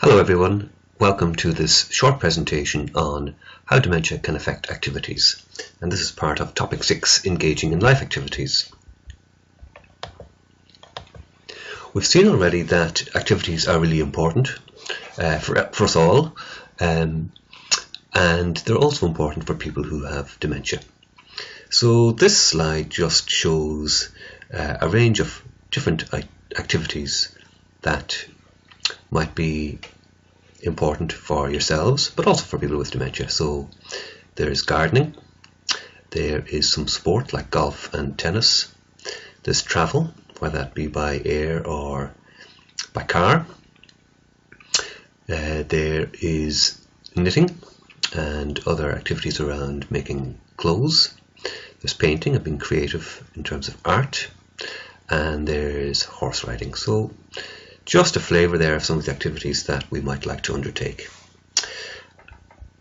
Hello everyone, welcome to this short presentation on how dementia can affect activities, and this is part of topic 6, engaging in life activities. We've seen already that activities are really important for us all, and they're also important for people who have dementia. So this slide just shows a range of different activities that might be important for yourselves, but also for people with dementia. So there is gardening, there is some sport like golf and tennis, there's travel, whether that be by air or by car, there is knitting and other activities around making clothes, there's painting and being creative in terms of art, and there's horse riding. So just a flavour there of some of the activities that we might like to undertake.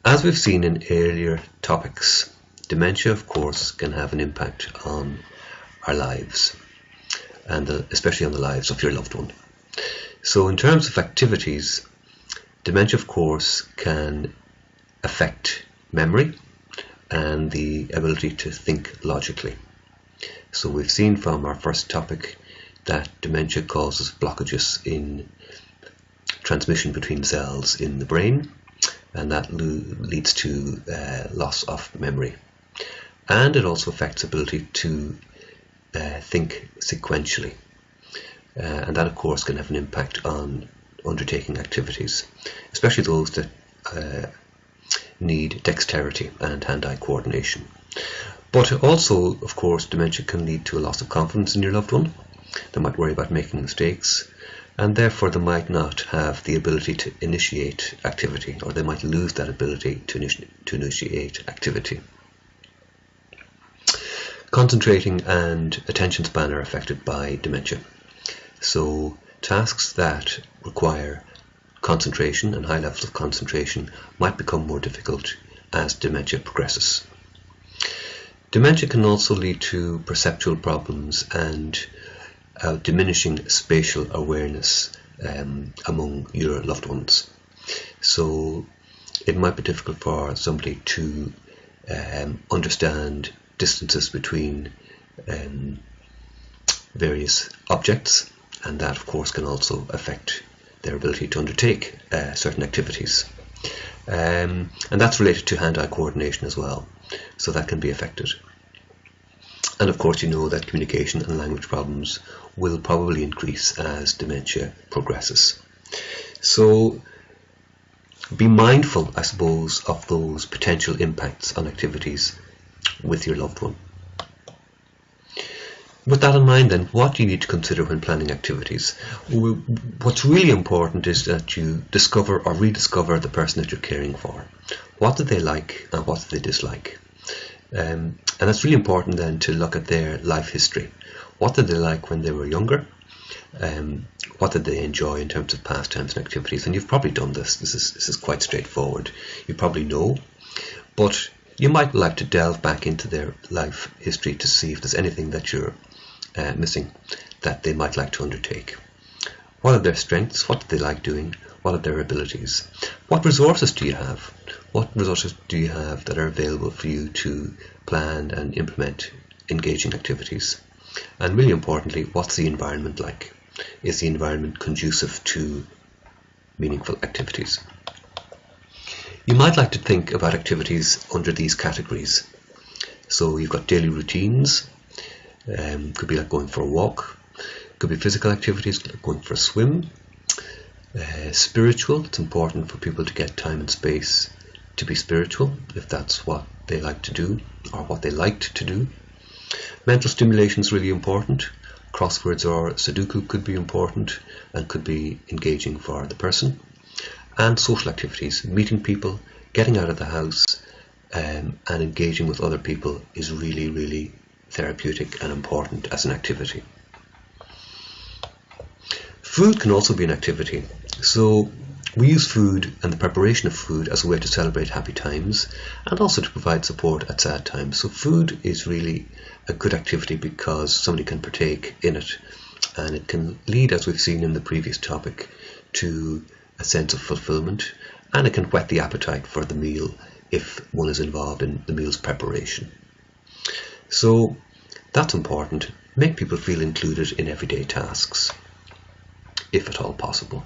As we've seen in earlier topics, dementia of course can have an impact on our lives, and especially on the lives of your loved one. So in terms of activities, dementia of course can affect memory and the ability to think logically. So we've seen from our first topic that dementia causes blockages in transmission between cells in the brain, and that leads to loss of memory. And it also affects ability to think sequentially, and that of course can have an impact on undertaking activities, especially those that need dexterity and hand-eye coordination. But also, of course, dementia can lead to a loss of confidence in your loved one. They might worry about making mistakes, and therefore they might not have the ability to initiate activity, or they might lose that ability to initiate activity. Concentrating and attention span are affected by dementia. So tasks that require concentration and high levels of concentration might become more difficult as dementia progresses. Dementia can also lead to perceptual problems and diminishing spatial awareness among your loved ones. So it might be difficult for somebody to understand distances between various objects, and that of course can also affect their ability to undertake certain activities. And that's related to hand-eye coordination as well, so that can be affected. And of course you know that communication and language problems will probably increase as dementia progresses. So be mindful, I suppose, of those potential impacts on activities with your loved one. With that in mind then, what do you need to consider when planning activities? What's really important is that you discover or rediscover the person that you're caring for. What do they like and what do they dislike? And it's really important then to look at their life history. What did they like when they were younger? What did they enjoy in terms of pastimes and activities? And you've probably done this. This is quite straightforward. You probably know, but you might like to delve back into their life history to see if there's anything that you're missing that they might like to undertake. What are their strengths? What do they like doing? What are their abilities? What resources do you have? What resources do you have that are available for you to plan and implement engaging activities? And really importantly, what's the environment like? Is the environment conducive to meaningful activities? You might like to think about activities under these categories. So you've got daily routines, could be like going for a walk, could be physical activities like going for a swim, spiritual. It's important for people to get time and space to be spiritual if that's what they like to do or what they liked to do. Mental stimulation is really important. Crosswords or Sudoku could be important and could be engaging for the person. And social activities, meeting people, getting out of the house, and engaging with other people is really, really therapeutic and important as an activity. Food can also be an activity. So we use food and the preparation of food as a way to celebrate happy times and also to provide support at sad times. So food is really a good activity because somebody can partake in it, and it can lead, as we've seen in the previous topic, to a sense of fulfillment, and it can whet the appetite for the meal if one is involved in the meal's preparation. So that's important. Make people feel included in everyday tasks, if at all possible.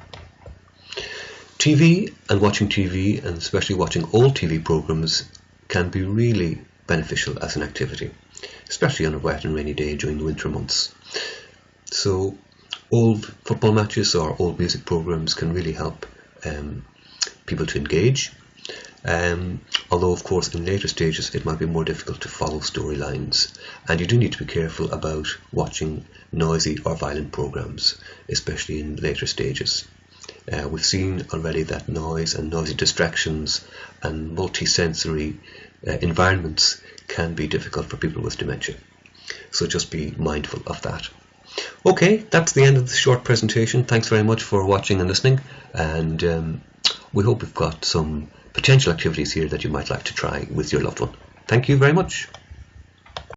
TV and watching TV, and especially watching old TV programs, can be really beneficial as an activity, especially on a wet and rainy day during the winter months. So old football matches or old music programs can really help people to engage, although of course in later stages it might be more difficult to follow storylines, and you do need to be careful about watching noisy or violent programs, especially in later stages. We've seen already that noise and noisy distractions and multi-sensory environments can be difficult for people with dementia, so just be mindful of that. Okay, that's the end of the short presentation. Thanks very much for watching and listening, and we hope we've got some potential activities here that you might like to try with your loved one. Thank you very much.